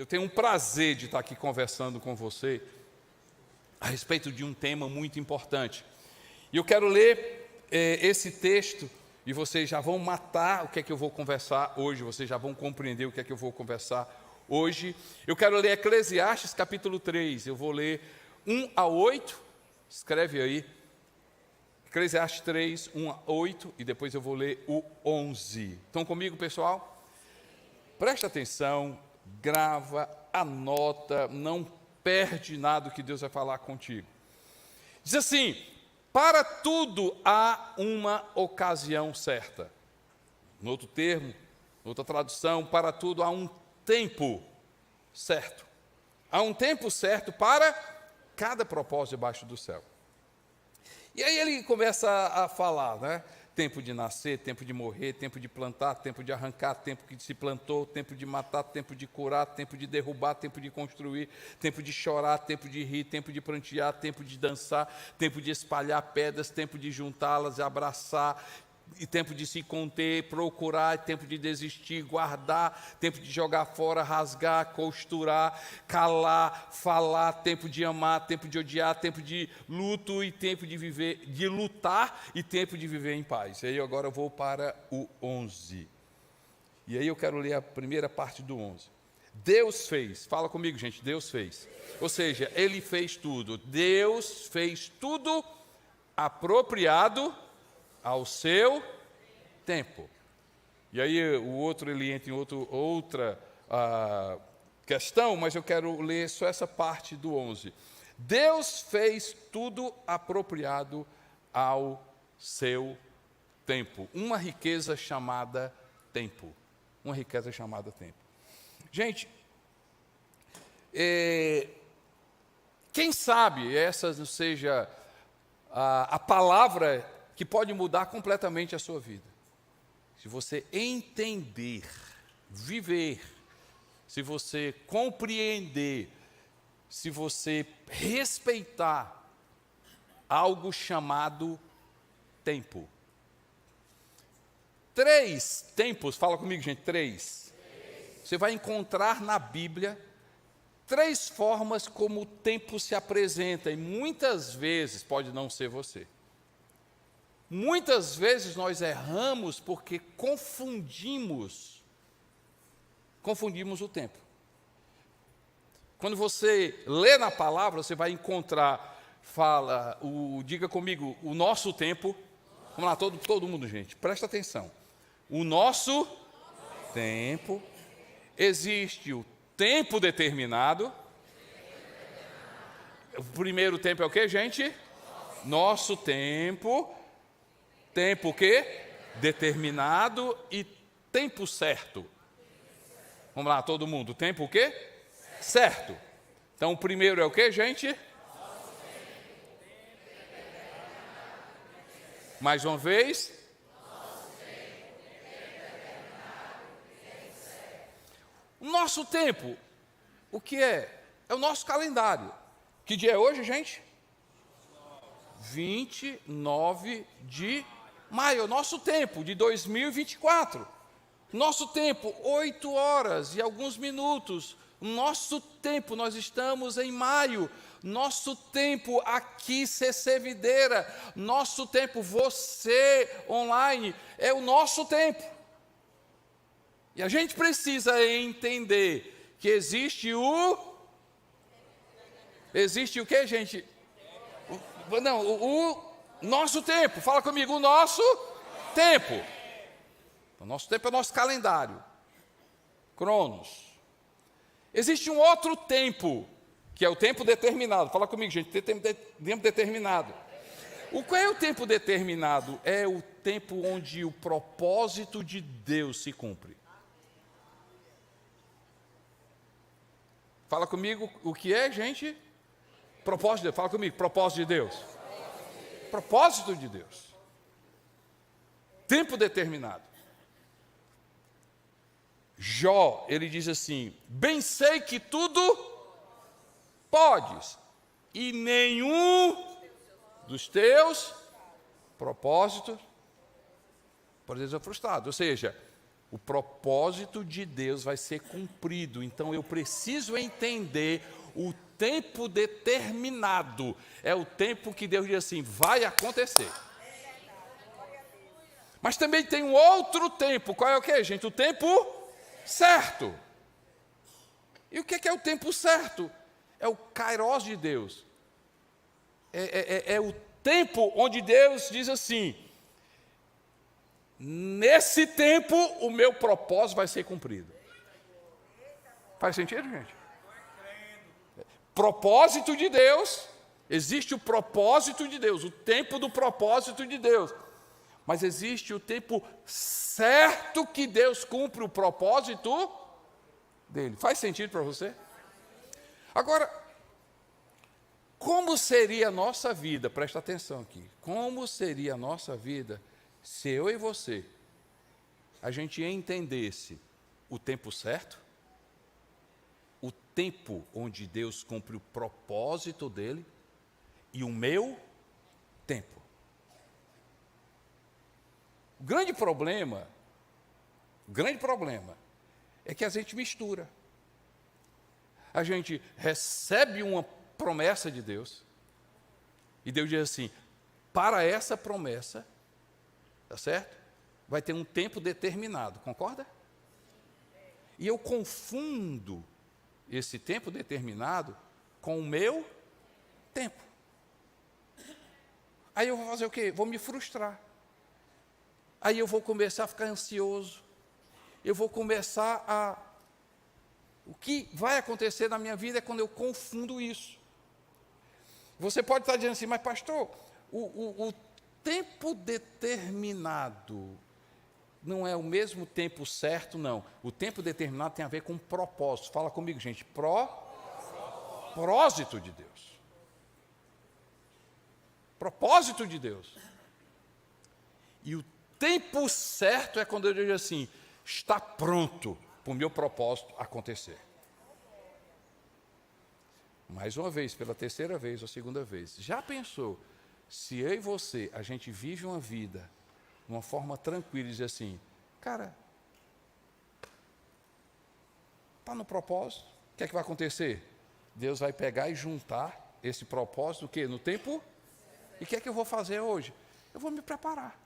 Eu tenho um prazer de estar aqui conversando com você a respeito de um tema muito importante. E eu quero ler esse texto e vocês já vão matar o que é que eu vou conversar hoje, vocês já vão compreender o que é que eu vou conversar hoje. Eu quero ler Eclesiastes capítulo 3, eu vou ler 1 a 8, escreve aí, Eclesiastes 3, 1 a 8, e depois eu vou ler o 11. Estão comigo, pessoal? Presta atenção, grava, anota, não perde nada do que Deus vai falar contigo. Diz assim: para tudo há uma ocasião certa. No outro termo, outra tradução, para tudo há um tempo certo. Há um tempo certo para cada propósito debaixo do céu. E aí ele começa a falar, né? Tempo de nascer, tempo de morrer, tempo de plantar, tempo de arrancar, tempo que se plantou, tempo de matar, tempo de curar, tempo de derrubar, tempo de construir, tempo de chorar, tempo de rir, tempo de prantear, tempo de dançar, tempo de espalhar pedras, tempo de juntá-las e abraçar, e tempo de se conter, procurar, tempo de desistir, guardar, tempo de jogar fora, rasgar, costurar, calar, falar, tempo de amar, tempo de odiar, tempo de luto e tempo de viver, de lutar e tempo de viver em paz. E aí agora eu vou para o 11. E aí eu quero ler a primeira parte do 11. Deus fez, fala comigo, gente, Deus fez. Ou seja, Ele fez tudo. Deus fez tudo apropriado ao seu tempo. E aí o outro, ele entra em outra questão, mas eu quero ler só essa parte do 11. Deus fez tudo apropriado ao seu tempo. Uma riqueza chamada tempo. Uma riqueza chamada tempo. Gente, quem sabe essa não seja a palavra que pode mudar completamente a sua vida. Se você entender, viver, se você compreender, se você respeitar algo chamado tempo. 3 tempos, fala comigo, gente, 3. Você vai encontrar na Bíblia 3 formas como o tempo se apresenta, e muitas vezes pode não ser você. Muitas vezes nós erramos porque confundimos o tempo. Quando você lê na palavra, você vai encontrar, diga comigo, o nosso tempo. Vamos lá, todo mundo, gente, presta atenção. O nosso tempo, existe o tempo determinado. O primeiro tempo é o que, gente? Nosso tempo. Tempo o quê? Determinado e tempo certo. Vamos lá, todo mundo. Tempo o quê? Certo. Então, o primeiro é o quê, gente? Mais uma vez. O nosso tempo, o que é? É o nosso calendário. Que dia é hoje, gente? 29 de maio, nosso tempo de 2024. Nosso tempo, 8 horas e alguns minutos. Nosso tempo, nós estamos em maio. Nosso tempo aqui, CC Videira. Nosso tempo, você online, é o nosso tempo. E a gente precisa entender que existe o quê, gente? O nosso tempo. Fala comigo, o nosso tempo. O nosso tempo é o nosso calendário. Cronos. Existe um outro tempo, que é o tempo determinado. Fala comigo, gente, tempo determinado. Qual é o tempo determinado? É o tempo onde o propósito de Deus se cumpre. Fala comigo, o que é, gente? Propósito de Deus. Fala comigo, propósito de Deus. Propósito de Deus. Tempo determinado. Jó, ele diz assim: bem sei que tudo podes, e nenhum dos teus propósitos pode ser frustrado. Ou seja, o propósito de Deus vai ser cumprido. Então eu preciso entender o tempo determinado. É o tempo que Deus diz assim, vai acontecer. Mas também tem um outro tempo. Qual é o que, gente? O tempo certo. E o que é o tempo certo? É o kairos de Deus. É o tempo onde Deus diz assim, nesse tempo o meu propósito vai ser cumprido. Faz sentido, gente? Propósito de Deus, existe o propósito de Deus, o tempo do propósito de Deus. Mas existe o tempo certo que Deus cumpre o propósito dele. Faz sentido para você? Agora, como seria a nossa vida, presta atenção aqui, como seria a nossa vida se eu e você, a gente entendesse o tempo certo, o tempo onde Deus cumpre o propósito dele e o meu tempo. O grande problema é que a gente mistura. A gente recebe uma promessa de Deus, e Deus diz assim, para essa promessa, tá certo? Vai ter um tempo determinado, concorda? E eu confundo esse tempo determinado com o meu tempo. Aí eu vou fazer o quê? Vou me frustrar. Aí eu vou começar a ficar ansioso. Eu vou começar a... O que vai acontecer na minha vida é quando eu confundo isso. Você pode estar dizendo assim, mas pastor, o tempo determinado não é o mesmo tempo certo, não. O tempo determinado tem a ver com propósito. Fala comigo, gente. Propósito de Deus. Propósito de Deus. E o tempo certo é quando eu digo assim, está pronto para o meu propósito acontecer. Mais uma vez, pela terceira vez ou segunda vez. Já pensou, se eu e você, a gente vive uma vida de uma forma tranquila e diz assim, cara, está no propósito, o que é que vai acontecer? Deus vai pegar e juntar esse propósito, o quê? No tempo? E o que é que eu vou fazer hoje? Eu vou me preparar.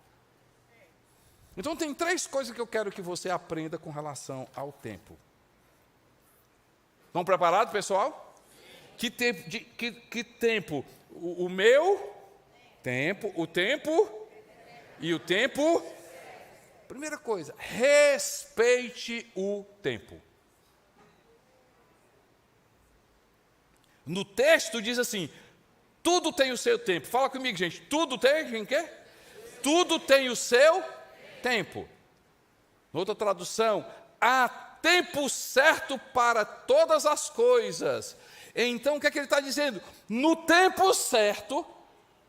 Então tem 3 coisas que eu quero que você aprenda com relação ao tempo. Estão preparados, pessoal? Que tempo? O meu tempo, o tempo e o tempo. Primeira coisa, respeite o tempo. No texto diz assim, tudo tem o seu tempo. Fala comigo, gente, tudo tem o quê? Tudo tem o seu tempo. Outra tradução, há tempo certo para todas as coisas. Então, o que é que ele está dizendo? No tempo certo,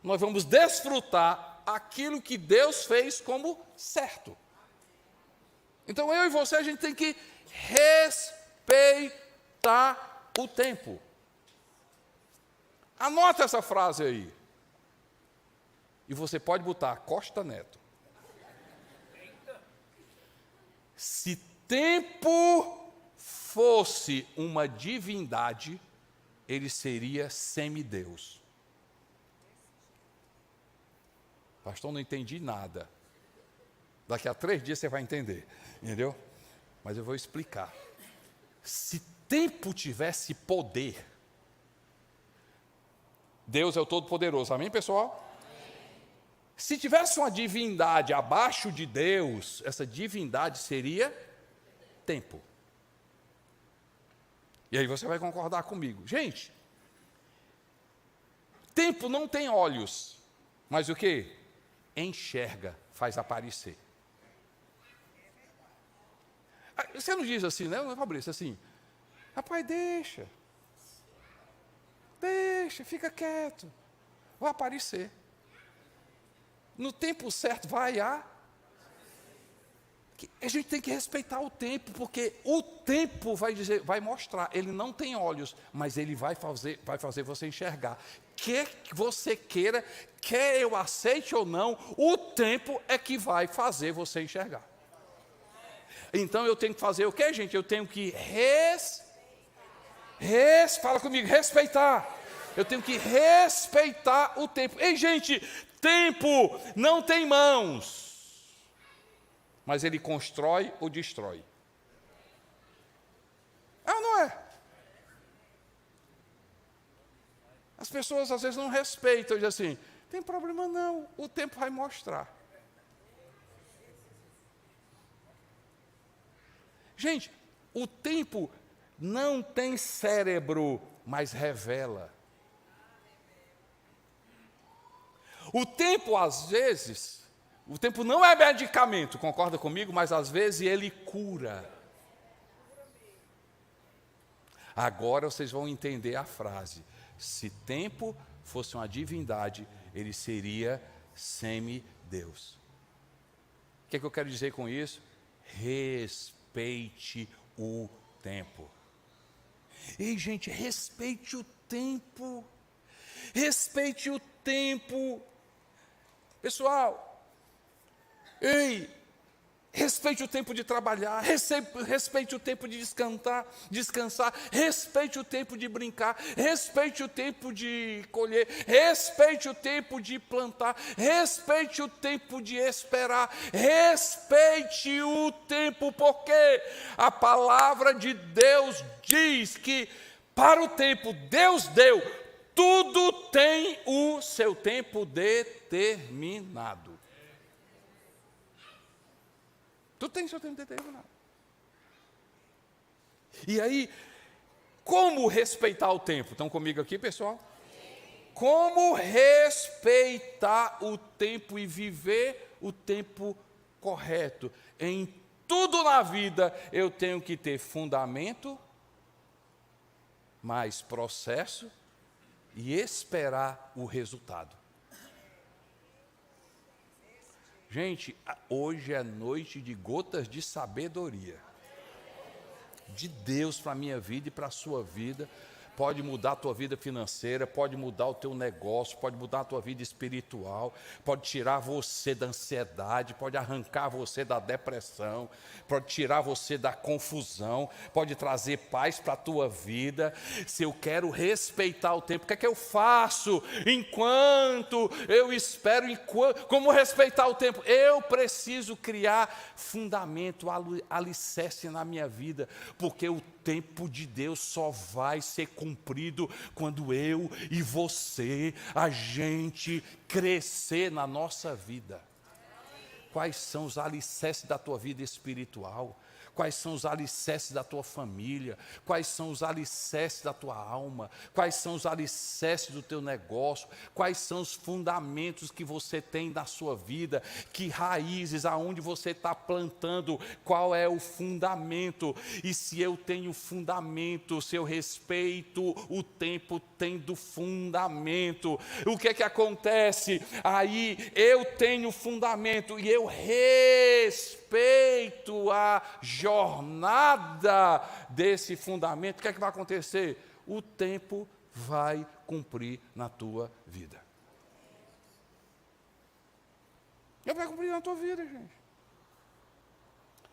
nós vamos desfrutar aquilo que Deus fez como certo. Então, eu e você, a gente tem que respeitar o tempo. Anota essa frase aí. E você pode botar Costa Neto. Se tempo fosse uma divindade, ele seria semideus. Pastor, não entendi nada. Daqui a 3 dias você vai entender, entendeu? Mas eu vou explicar. Se tempo tivesse poder, Deus é o Todo-Poderoso, amém, pessoal? Se tivesse uma divindade abaixo de Deus, essa divindade seria tempo. E aí você vai concordar comigo. Gente, tempo não tem olhos, mas o que? Enxerga, faz aparecer. Você não diz assim, né, Fabrício, assim, rapaz, deixa, fica quieto, vai aparecer. No tempo certo vai a gente tem que respeitar o tempo, porque o tempo vai mostrar, ele não tem olhos, mas ele vai fazer você enxergar. Quer que você queira, quer eu aceite ou não, o tempo é que vai fazer você enxergar. Então eu tenho que fazer o quê, gente? Eu tenho que fala comigo, respeitar. Eu tenho que respeitar o tempo. Ei, gente, tempo não tem mãos, mas ele constrói ou destrói. Ah, não é? As pessoas às vezes não respeitam, dizem assim, tem problema não, o tempo vai mostrar. Gente, o tempo não tem cérebro, mas revela. O tempo, às vezes, o tempo não é medicamento, concorda comigo? Mas às vezes ele cura. Agora vocês vão entender a frase. Se tempo fosse uma divindade, ele seria semideus. O que é que eu quero dizer com isso? Respeite o tempo. Ei, gente, respeite o tempo. Respeite o tempo. Pessoal, ei, respeite o tempo de trabalhar, respeite o tempo de descansar, respeite o tempo de brincar, respeite o tempo de colher, respeite o tempo de plantar, respeite o tempo de esperar, respeite o tempo, porque a palavra de Deus diz que para o tempo Deus deu, tudo tem o seu tempo determinado. Tudo tem seu tempo determinado. E aí, como respeitar o tempo? Estão comigo aqui, pessoal? Como respeitar o tempo e viver o tempo correto? Em tudo na vida eu tenho que ter fundamento, mais processo e esperar o resultado. Gente, hoje é noite de gotas de sabedoria de Deus para a minha vida e para a sua vida. Pode mudar a tua vida financeira, pode mudar o teu negócio, pode mudar a tua vida espiritual, pode tirar você da ansiedade, pode arrancar você da depressão, pode tirar você da confusão, pode trazer paz para a tua vida. Se eu quero respeitar o tempo, o que é que eu faço enquanto eu espero? Como respeitar o tempo? Eu preciso criar fundamento, alicerce na minha vida, porque o tempo de Deus só vai ser cumprido quando eu e você, a gente crescer na nossa vida. Quais são os alicerces da tua vida espiritual? Quais são os alicerces da tua família? Quais são os alicerces da tua alma? Quais são os alicerces do teu negócio? Quais são os fundamentos que você tem na sua vida? Que raízes, aonde você está plantando? Qual é o fundamento? E se eu tenho fundamento, se eu respeito o tempo tendo fundamento, o que é que acontece? Aí eu tenho fundamento e eu respeito a jornada desse fundamento. O que é que vai acontecer? O tempo vai cumprir na tua vida. Ele vai cumprir na tua vida, gente.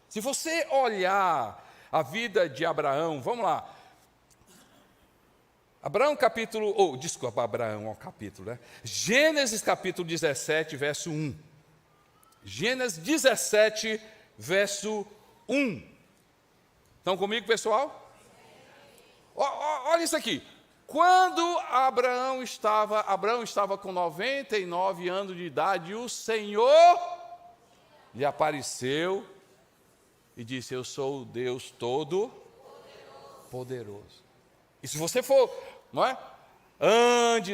Se você olhar a vida de Abraão, vamos lá. Abraão capítulo, né? Gênesis capítulo 17, verso 1. Gênesis 17, verso 1. Estão comigo, pessoal? Olha isso aqui. Quando Abraão estava com 99 anos de idade, o Senhor lhe apareceu e disse: eu sou o Deus Todo-Poderoso. E se você for, não é? Ande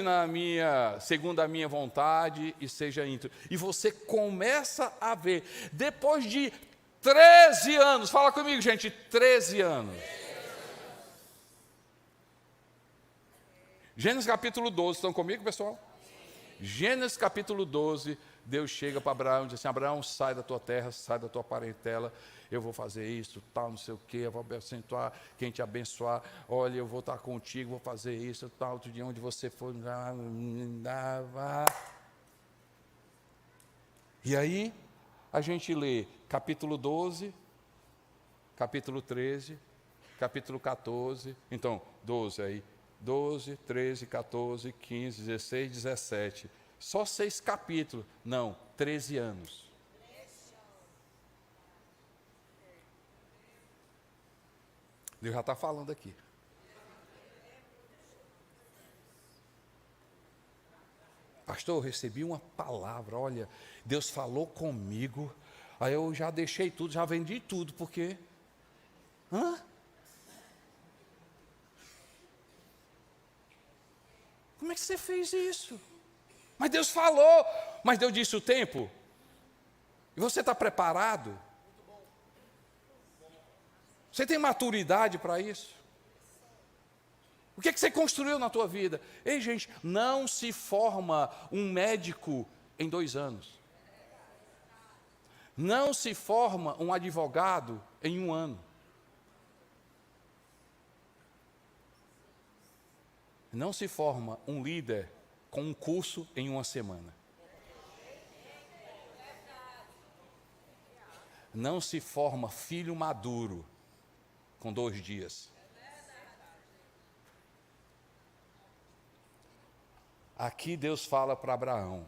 segundo a minha vontade e seja íntegro. E você começa a ver, depois de 13 anos, fala comigo, gente, 13 anos. Gênesis capítulo 12, estão comigo, pessoal? Gênesis capítulo 12, Deus chega para Abraão e diz assim: Abraão, sai da tua terra, sai da tua parentela, eu vou fazer isso, tal, não sei o quê, eu vou abençoar quem te abençoar, olha, eu vou estar contigo, vou fazer isso, tal, de onde você for. E aí, a gente lê capítulo 12, capítulo 13, capítulo 14, então 12 aí, 12, 13, 14, 15, 16, 17. Só 6 capítulos, não, 13 anos. Deus já está falando aqui. Pastor, eu recebi uma palavra, olha, Deus falou comigo, aí eu já deixei tudo, já vendi tudo, porque... Como é que você fez isso? Mas Deus falou, mas Deus disse o tempo. E você está preparado? Você tem maturidade para isso? O que é que você construiu na tua vida? Ei, gente, não se forma um médico em 2 anos. Não se forma um advogado em 1 ano. Não se forma um líder com um curso em 1 semana. Não se forma filho maduro com 2 dias. Aqui Deus fala para Abraão,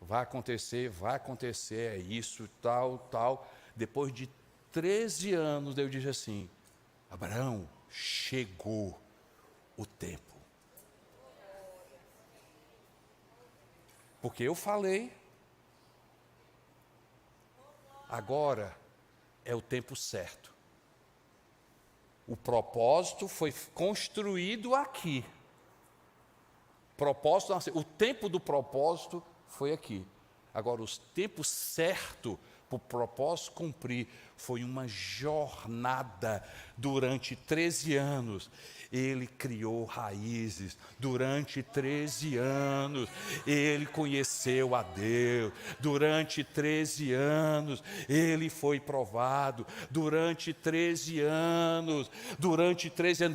vai acontecer, é isso, tal, tal. Depois de 13 anos, Deus diz assim, Abraão, chegou o tempo. Porque eu falei, agora é o tempo certo. O propósito foi construído aqui. O tempo do propósito foi aqui. Agora, o tempo certo para o propósito cumprir foi uma jornada durante 13 anos. Ele criou raízes durante 13 anos. Ele conheceu a Deus. Durante 13 anos, ele foi provado. Durante 13 anos,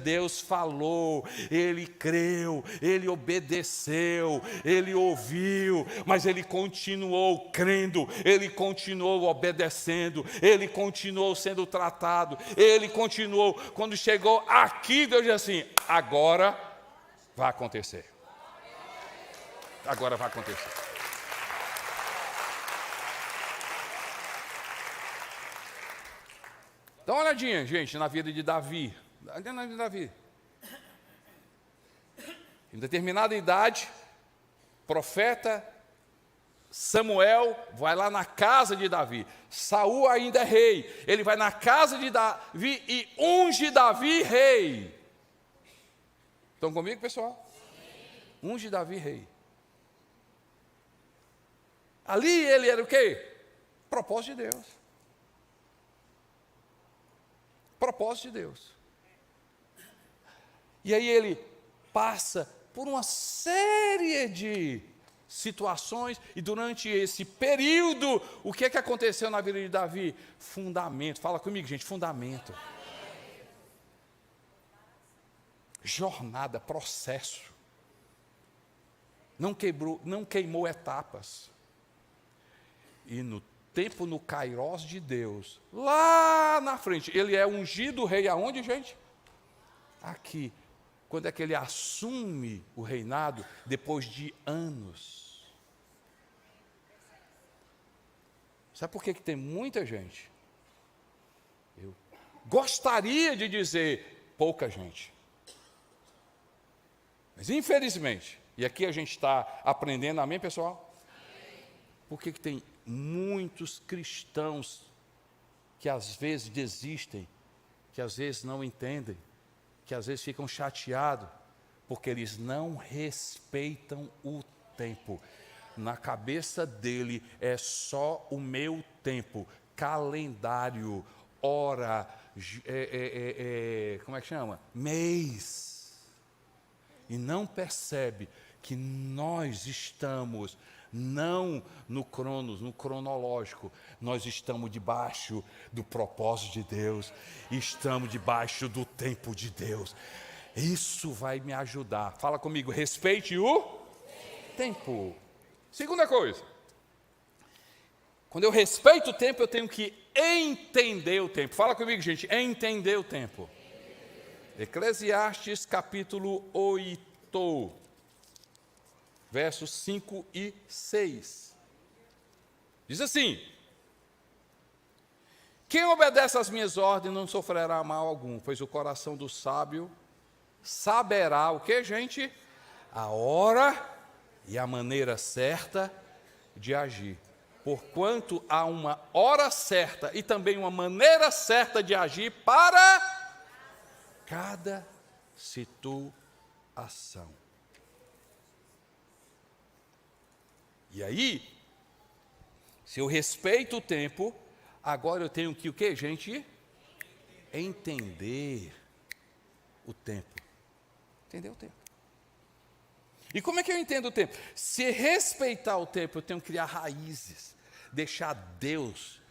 Deus falou. Ele creu, ele obedeceu, ele ouviu, mas ele continuou crendo, ele continuou obedecendo, ele continuou sendo tratado, ele continuou. Quando chegou aqui, Deus disse assim, agora vai acontecer. Agora vai acontecer. Dá uma olhadinha, gente, na vida de Davi. Em determinada idade, profeta Samuel vai lá na casa de Davi. Saul ainda é rei. Ele vai na casa de Davi e unge Davi rei. Estão comigo, pessoal? Sim. Unge Davi rei. Ali ele era o quê? Propósito de Deus. Propósito de Deus. E aí ele passa por uma série de situações, e durante esse período, o que é que aconteceu na vida de Davi? Fundamento, fala comigo, gente, fundamento. Jornada, processo. Não queimou etapas. E no tempo, no Kairós de Deus, lá na frente, ele é ungido rei aonde, gente? Aqui. Quando é que ele assume o reinado? Depois de anos. Sabe por que tem muita gente? Eu gostaria de dizer pouca gente. Mas infelizmente, e aqui a gente está aprendendo, amém, pessoal? Por que tem muitos cristãos que às vezes desistem, que às vezes não entendem, que às vezes ficam chateados, porque eles não respeitam o tempo. Na cabeça dele é só o meu tempo, calendário, hora, como é que chama? Mês. E não percebe que nós estamos não no cronos, no cronológico, nós estamos debaixo do propósito de Deus, estamos debaixo do tempo de Deus. Isso vai me ajudar. Fala comigo, respeite o tempo. Segunda coisa, Quando eu respeito o tempo, eu tenho que entender o tempo. Fala comigo, gente, entender o tempo. Eclesiastes capítulo 8, versos 5 e 6. Diz assim: quem obedece às minhas ordens não sofrerá mal algum, pois o coração do sábio saberá o que, gente? A hora e a maneira certa de agir. Porquanto há uma hora certa e também uma maneira certa de agir para cada situação. E aí, se eu respeito o tempo, agora eu tenho que o quê, gente? Entender o tempo. Entender o tempo. E como é que eu entendo o tempo? Se respeitar o tempo, eu tenho que criar raízes, deixar Deus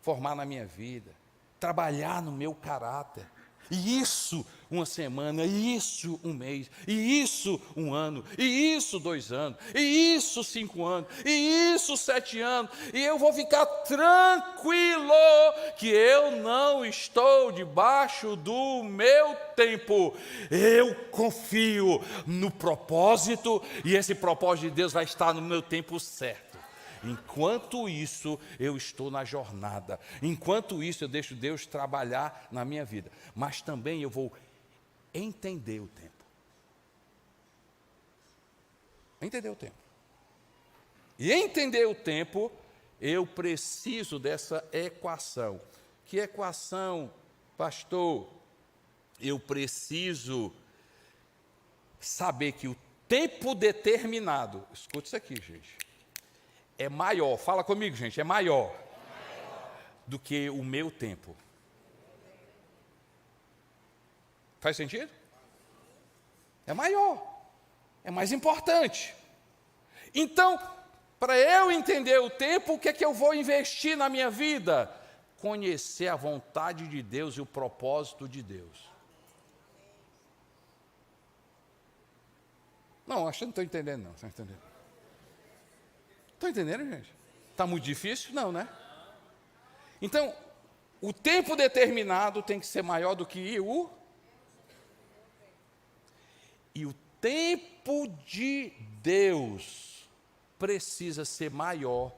formar na minha vida, trabalhar no meu caráter. E isso uma semana, e isso um mês, e isso um ano, e isso 2 anos, e isso 5 anos, e isso 7 anos, e eu vou ficar tranquilo que eu não estou debaixo do meu tempo. Eu confio no propósito, e esse propósito de Deus vai estar no meu tempo certo. Enquanto isso, eu estou na jornada. Enquanto isso, eu deixo Deus trabalhar na minha vida. Mas também eu vou entender o tempo. Entender o tempo. E entender o tempo, eu preciso dessa equação. Que equação, pastor? Eu preciso saber que o tempo determinado, escuta isso aqui, gente, é maior, fala comigo, gente, é maior do que o meu tempo. Faz sentido? É maior, é mais importante. Então, para eu entender o tempo, o que é que eu vou investir na minha vida? Conhecer a vontade de Deus e o propósito de Deus. Não, acho que não estou entendendo, não. Estão entendendo? Estão entendendo, gente? Está muito difícil? Não, né? Então, o tempo determinado tem que ser maior do que o... E o tempo de Deus precisa ser maior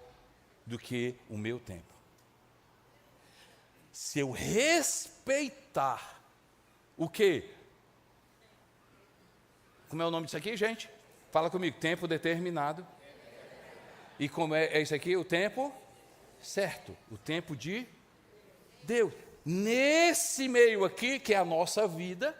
do que o meu tempo. Se eu respeitar o quê? Como é o nome disso aqui, gente? Fala comigo, tempo determinado. E como é isso aqui? O tempo certo, o tempo de Deus. Nesse meio aqui, que é a nossa vida,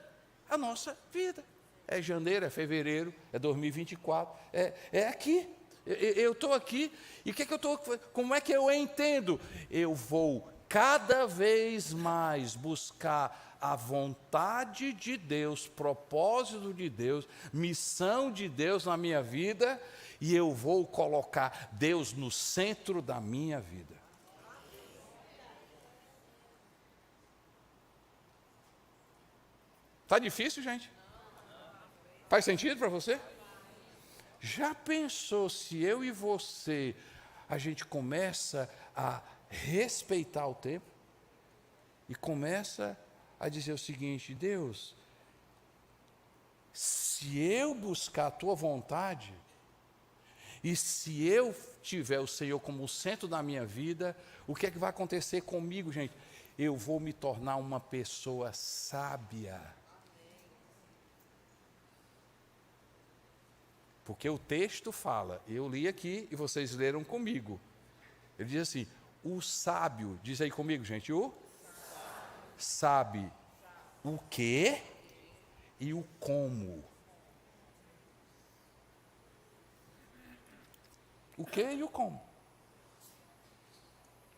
é janeiro, é fevereiro, é 2024, é aqui. Eu estou aqui, e o que é que eu estou, como é que eu entendo? Eu vou cada vez mais buscar a vontade de Deus, propósito de Deus, missão de Deus na minha vida, e eu vou colocar Deus no centro da minha vida. Está difícil, gente? Faz sentido para você? Já pensou se eu e você, a gente começa a respeitar o tempo e começa a dizer o seguinte: Deus, se eu buscar a tua vontade, e se eu tiver o Senhor como o centro da minha vida, o que é que vai acontecer comigo, gente? Eu vou me tornar uma pessoa sábia. Porque o texto fala, eu li aqui e vocês leram comigo. Ele diz assim: o sábio, diz aí comigo, gente, o sabe o que e o como. O que e o como.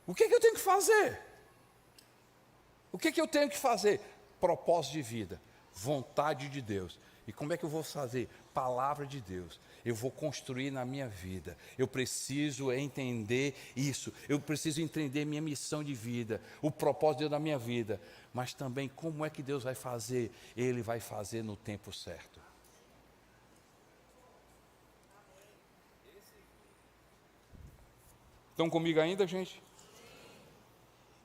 O que eu tenho que fazer? O que eu tenho que fazer? Propósito de vida, vontade de Deus. E como é que eu vou fazer? Palavra de Deus. Eu vou construir na minha vida. Eu preciso entender isso. Eu preciso entender minha missão de vida, o propósito de Deus na minha vida. Mas também como é que Deus vai fazer? Ele vai fazer no tempo certo. Estão comigo ainda, gente?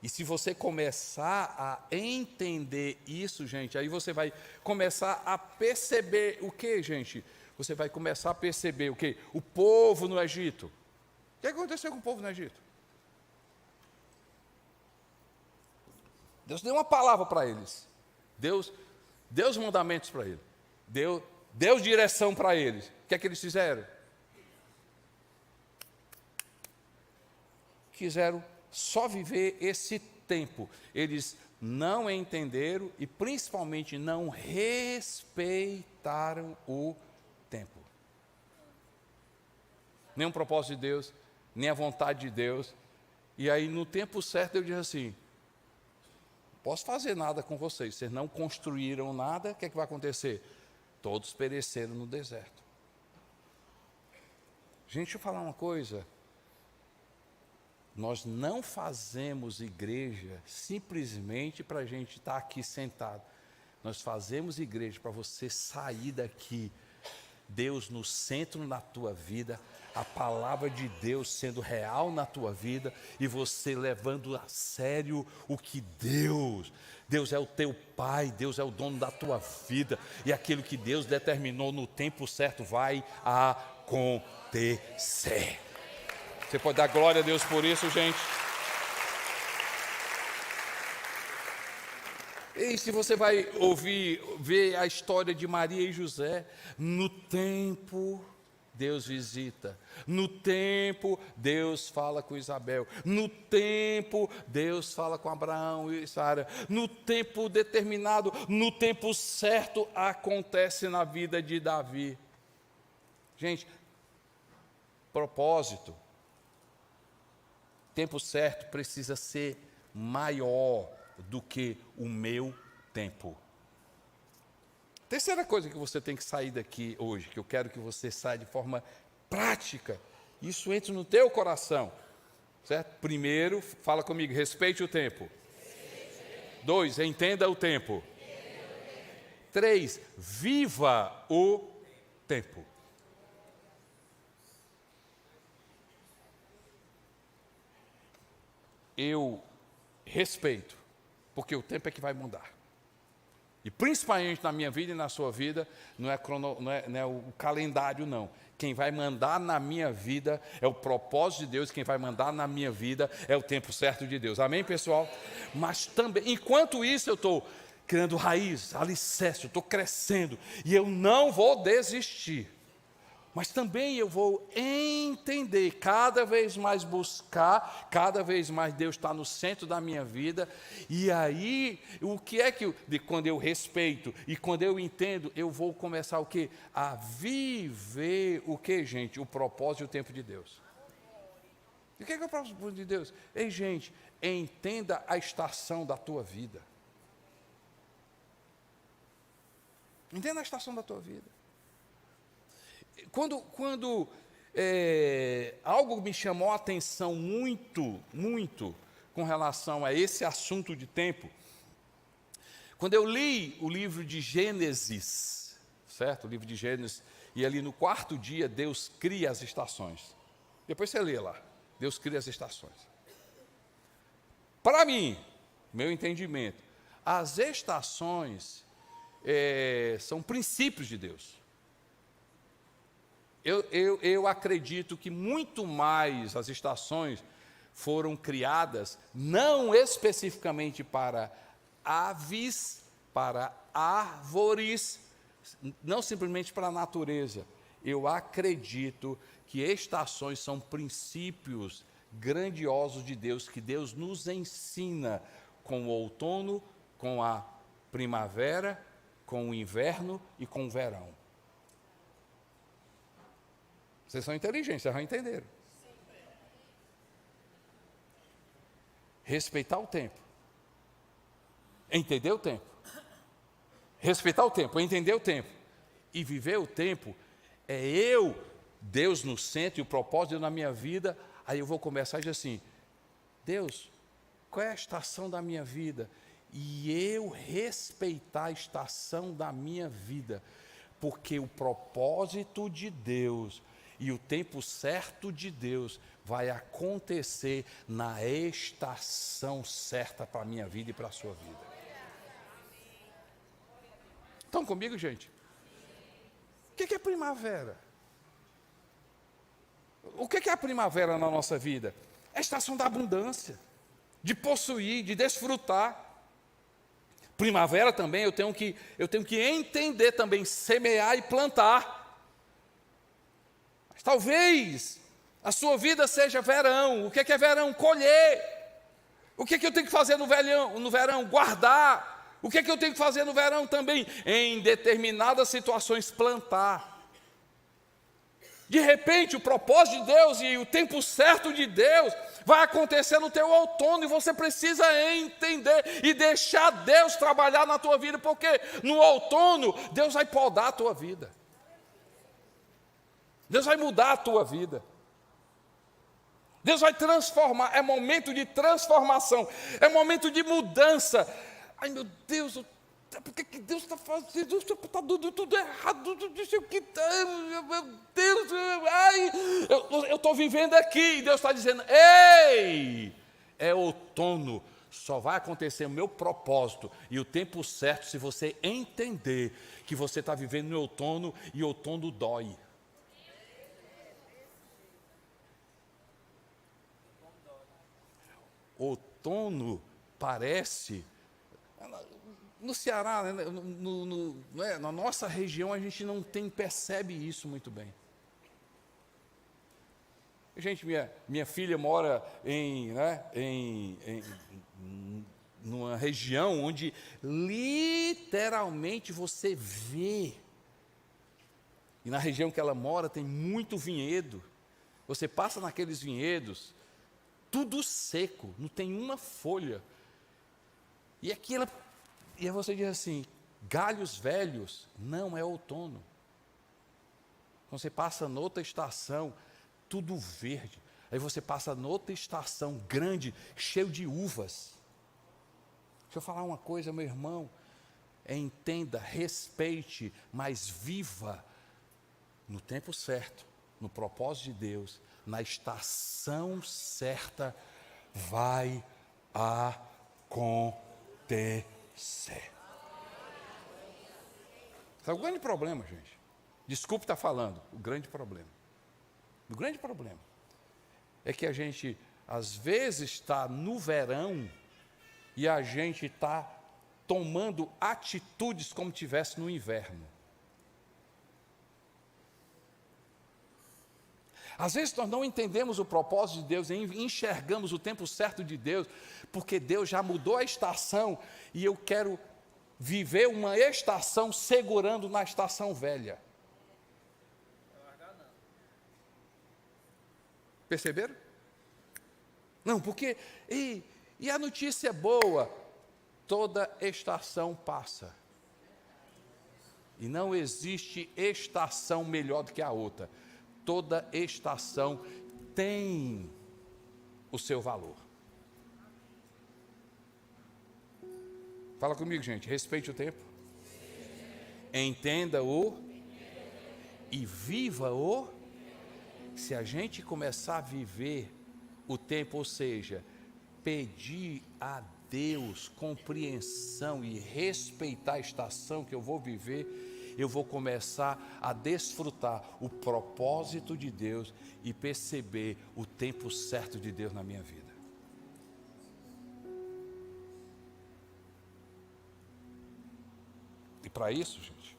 E se você começar a entender isso, gente, aí você vai começar a perceber o que, gente? Você vai começar a perceber o que? O povo no Egito. O que aconteceu com o povo no Egito? Deus deu uma palavra para eles. Deus deu os mandamentos para eles. Deu direção para eles. O que é que eles fizeram? Quiseram só viver esse tempo. Eles não entenderam e principalmente não respeitaram o tempo. Nem o propósito de Deus, nem a vontade de Deus. E aí no tempo certo eu disse assim, não posso fazer nada com vocês não construíram nada, o que é que vai acontecer? Todos pereceram no deserto. Gente, deixa eu falar uma coisa. Nós não fazemos igreja simplesmente para a gente estar aqui sentado. Nós fazemos igreja para você sair daqui, Deus no centro da tua vida, a palavra de Deus sendo real na tua vida e você levando a sério o que Deus é o teu Pai, Deus é o dono da tua vida e aquilo que Deus determinou no tempo certo vai acontecer. Você pode dar glória a Deus por isso, gente? E se você vai ver a história de Maria e José, no tempo Deus visita, no tempo Deus fala com Isabel, no tempo Deus fala com Abraão e Sara, no tempo determinado, no tempo certo acontece na vida de Davi. Gente, propósito, tempo certo precisa ser maior do que o meu tempo. Terceira coisa que você tem que sair daqui hoje, que eu quero que você saia de forma prática, isso entre no teu coração, certo? Primeiro, fala comigo, respeite o tempo. 2, entenda o tempo. 3, viva o tempo. Eu respeito, porque o tempo é que vai mudar. E principalmente na minha vida e na sua vida, não é o calendário, não. Quem vai mandar na minha vida é o propósito de Deus, quem vai mandar na minha vida é o tempo certo de Deus. Amém, pessoal? Mas também, enquanto isso eu estou criando raiz, alicerce, eu estou crescendo, e eu não vou desistir. Mas também eu vou entender, cada vez mais buscar, cada vez mais Deus está no centro da minha vida. E aí, o que é que, quando eu respeito e quando eu entendo, eu vou começar o quê? A viver o quê, gente? O propósito e o tempo de Deus. E o que é o propósito de Deus? Ei, gente, entenda a estação da tua vida. Entenda a estação da tua vida. Quando algo me chamou a atenção muito com relação a esse assunto de tempo, quando eu li o livro de Gênesis, certo? O livro de Gênesis, e ali no 4º dia Deus cria as estações. Depois você lê lá, Deus cria as estações. Para mim, meu entendimento, as estações são princípios de Deus. Eu acredito que muito mais as estações foram criadas, não especificamente para aves, para árvores, não simplesmente para a natureza. Eu acredito que estações são princípios grandiosos de Deus, que Deus nos ensina com o outono, com a primavera, com o inverno e com o verão. Vocês são inteligentes, vocês vão entender. Respeitar o tempo. Entender o tempo. Respeitar o tempo, entender o tempo. E viver o tempo é Deus no centro e o propósito na minha vida. Aí eu vou começar a dizer assim, Deus, qual é a estação da minha vida? E eu respeitar a estação da minha vida. Porque o propósito de Deus e o tempo certo de Deus vai acontecer na estação certa para a minha vida e para a sua vida. Estão comigo, gente? O que é primavera? O que é a primavera na nossa vida? É a estação da abundância, de possuir, de desfrutar. Primavera também eu tenho que entender também, semear e plantar. Mas talvez a sua vida seja verão. O que é verão? Colher. O que eu tenho que fazer no verão? Guardar. O que eu tenho que fazer no verão também? Em determinadas situações, plantar. De repente, o propósito de Deus e o tempo certo de Deus vai acontecer no teu outono, e você precisa entender e deixar Deus trabalhar na tua vida, porque no outono Deus vai podar a tua vida. Deus vai mudar a tua vida. Deus vai transformar, é momento de transformação, é momento de mudança. Ai meu Deus, por que Deus está fazendo? Deus está dando tudo errado, não sei o que está, meu Deus, ai, eu estou vivendo aqui, e Deus está dizendo, ei, é outono, só vai acontecer o meu propósito e o tempo certo se você entender que você está vivendo no outono, e outono dói. Outono parece... No Ceará, né, na nossa região, a gente não percebe isso muito bem. Gente, minha filha mora numa região onde literalmente você vê. E na região que ela mora tem muito vinhedo. Você passa naqueles vinhedos, tudo seco, não tem uma folha. E aquilo... E aí você diz assim, galhos velhos, não é outono. Quando você passa noutra estação, tudo verde. Aí você passa noutra estação grande, cheio de uvas. Deixa eu falar uma coisa, meu irmão. Entenda, respeite, mas viva no tempo certo, no propósito de Deus, na estação certa, vai acontecer. Sabe o grande problema, gente? Desculpe estar falando, o grande problema é que a gente às vezes está no verão e a gente está tomando atitudes como tivesse no inverno. Às vezes nós não entendemos o propósito de Deus, enxergamos o tempo certo de Deus, porque Deus já mudou a estação e eu quero viver uma estação segurando na estação velha. Perceberam? Não, porque, e a notícia é boa, toda estação passa. E não existe estação melhor do que a outra. Toda estação tem o seu valor. Fala comigo, gente, respeite o tempo. Entenda-o e viva-o. Se a gente começar a viver o tempo, ou seja, pedir a Deus compreensão e respeitar a estação que eu vou viver, eu vou começar a desfrutar o propósito de Deus e perceber o tempo certo de Deus na minha vida. E para isso, gente,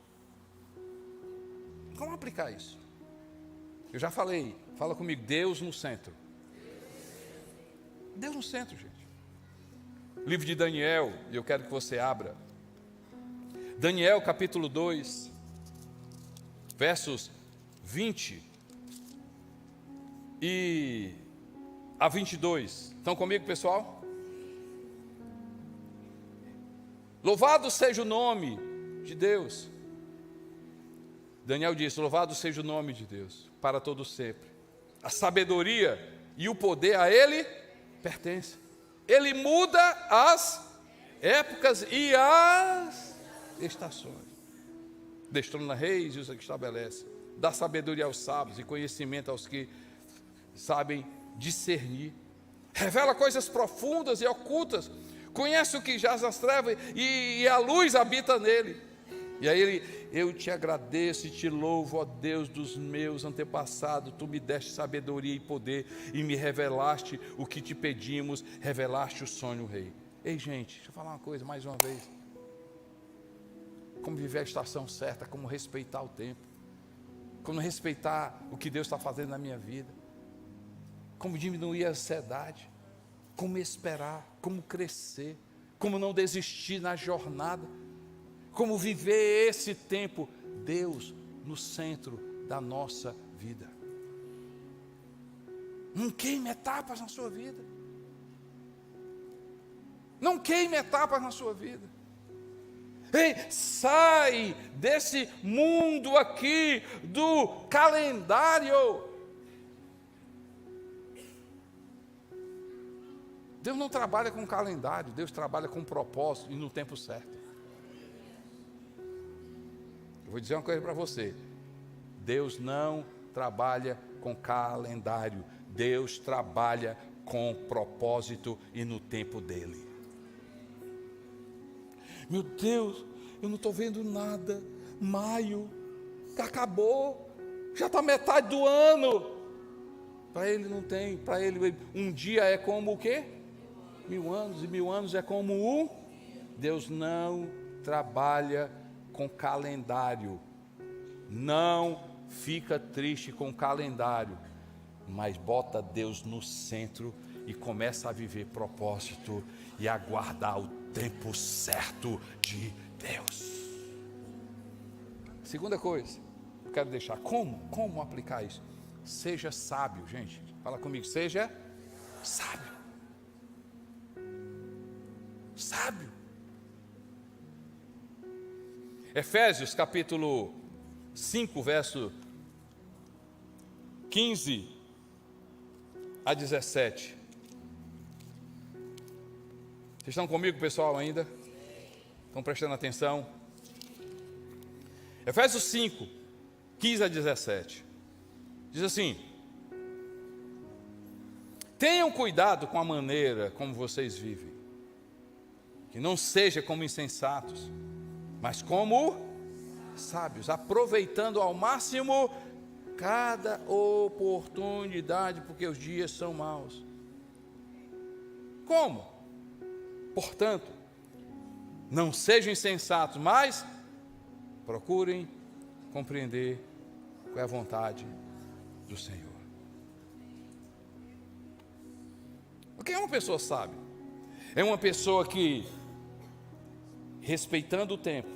como aplicar isso? Eu já falei, fala comigo, Deus no centro. Deus no centro, gente. Livro de Daniel, eu quero que você abra. Daniel capítulo 2, versos 20 a 22. Estão comigo, pessoal? Louvado seja o nome de Deus. Daniel disse, louvado seja o nome de Deus, para todo sempre. A sabedoria e o poder a Ele pertencem. Ele muda as épocas e as estações. Destrona reis e os que estabelece. Dá sabedoria aos sábios e conhecimento aos que sabem discernir. Revela coisas profundas e ocultas. Conhece o que jaz nas trevas e a luz habita nele. E aí eu te agradeço e te louvo, ó Deus dos meus antepassados, tu me deste sabedoria e poder e me revelaste o que te pedimos, revelaste o sonho, Rei. Ei, gente, deixa eu falar uma coisa mais uma vez. Como viver a estação certa, como respeitar o tempo, como respeitar o que Deus está fazendo na minha vida, como diminuir a ansiedade, como esperar, como crescer, como não desistir na jornada, como viver esse tempo, Deus no centro da nossa vida. Não queime etapas na sua vida. Não queime etapas na sua vida. Ei, sai desse mundo aqui do calendário. Deus não trabalha com calendário, Deus trabalha com propósito e no tempo certo. Eu vou dizer uma coisa para você: Deus não trabalha com calendário, Deus trabalha com propósito e no tempo dele. Meu Deus, eu não estou vendo nada. Maio, acabou, já está metade do ano. Para ele não tem, para ele um dia é como o quê? 1000 anos, e 1000 anos é como um. Deus não trabalha com calendário. Não fica triste com calendário, mas bota Deus no centro e começa a viver propósito e aguardar o tempo certo de Deus. Segunda coisa, eu quero deixar, como aplicar isso? Seja sábio, gente, fala comigo, seja sábio. Sábio. Efésios capítulo 5, verso 15 a 17. Vocês estão comigo, pessoal, ainda? Estão prestando atenção? Efésios 5, 15 a 17. Diz assim: tenham cuidado com a maneira como vocês vivem, que não seja como insensatos, mas como sábios, aproveitando ao máximo cada oportunidade, porque os dias são maus. Como? Portanto, não sejam insensatos, mas procurem compreender qual é a vontade do Senhor. O que é uma pessoa sábia? É uma pessoa que, respeitando o tempo,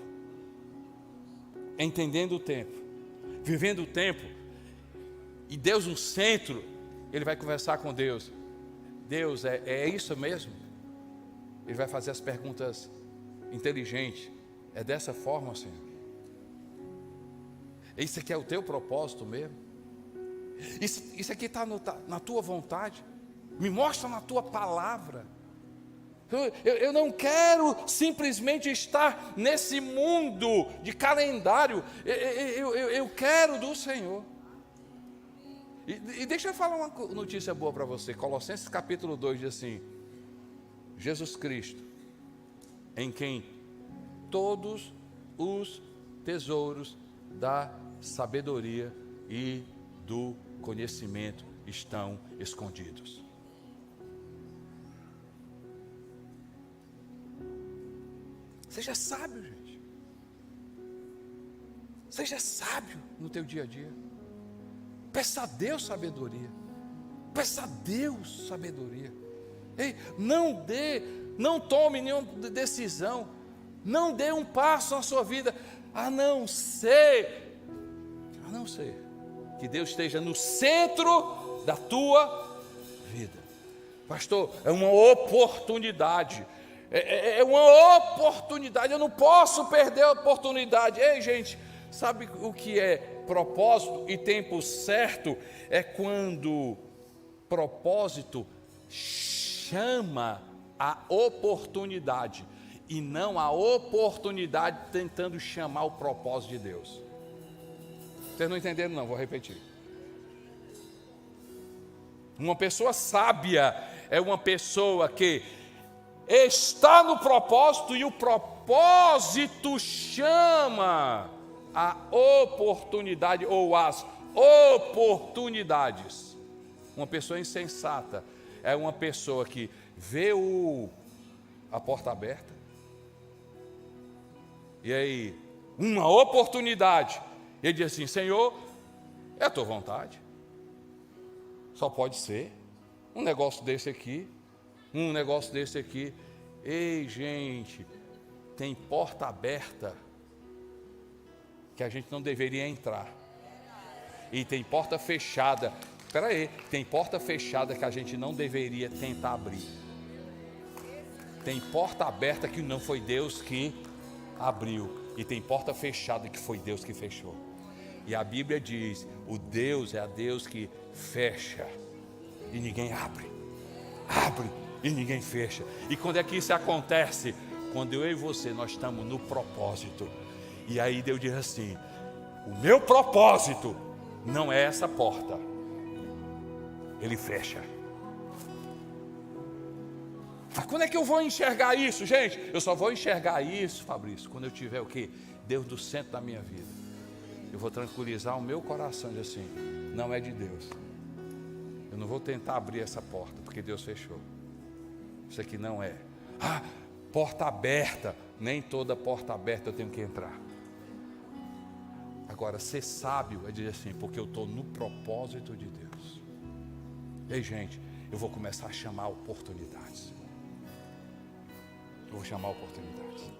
entendendo o tempo, vivendo o tempo, e Deus no centro, ele vai conversar com Deus. Deus, é isso mesmo? Ele vai fazer as perguntas inteligentes. É dessa forma, Senhor? Isso aqui é o teu propósito mesmo? Isso aqui está na tua vontade? Me mostra na tua palavra. Eu não quero simplesmente estar nesse mundo de calendário. Eu quero do Senhor. E deixa eu falar uma notícia boa para você. Colossenses capítulo 2 diz assim: Jesus Cristo, em quem todos os tesouros da sabedoria e do conhecimento estão escondidos. Seja sábio, gente. Seja sábio no teu dia a dia. Peça a Deus sabedoria. Peça a Deus sabedoria. Ei, não tome nenhuma decisão. Não dê um passo na sua vida, a não ser que Deus esteja no centro da tua vida. Pastor, é uma oportunidade. É uma oportunidade, eu não posso perder a oportunidade. Ei, gente, sabe o que é propósito e tempo certo? É quando propósito chama a oportunidade e não a oportunidade tentando chamar o propósito de Deus. Vocês não entenderam não, vou repetir. Uma pessoa sábia é uma pessoa que está no propósito e o propósito chama a oportunidade ou as oportunidades. Uma pessoa insensata é uma pessoa que vê a porta aberta e aí uma oportunidade, ele diz assim: Senhor, é a tua vontade, só pode ser um negócio desse aqui, um negócio desse aqui. Ei, gente, tem porta aberta que a gente não deveria entrar, e tem porta fechada, espera aí, tem porta fechada que a gente não deveria tentar abrir. Tem porta aberta que não foi Deus que abriu, e tem porta fechada que foi Deus que fechou. E a Bíblia diz: o Deus é Deus que fecha e ninguém abre, abre e ninguém fecha. E quando é que isso acontece? Quando eu e você, nós estamos no propósito. E aí Deus diz assim: o meu propósito não é essa porta. Ele fecha. Mas quando é que eu vou enxergar isso, gente? Eu só vou enxergar isso, Fabrício, quando eu tiver o quê? Deus do centro da minha vida. Eu vou tranquilizar o meu coração de assim: não é de Deus. Eu não vou tentar abrir essa porta, porque Deus fechou. Isso aqui não é. Porta aberta. Nem toda porta aberta eu tenho que entrar. Agora, ser sábio é dizer assim: porque eu estou no propósito de Deus. Ei, gente, eu vou começar a chamar oportunidades. Eu vou chamar oportunidades.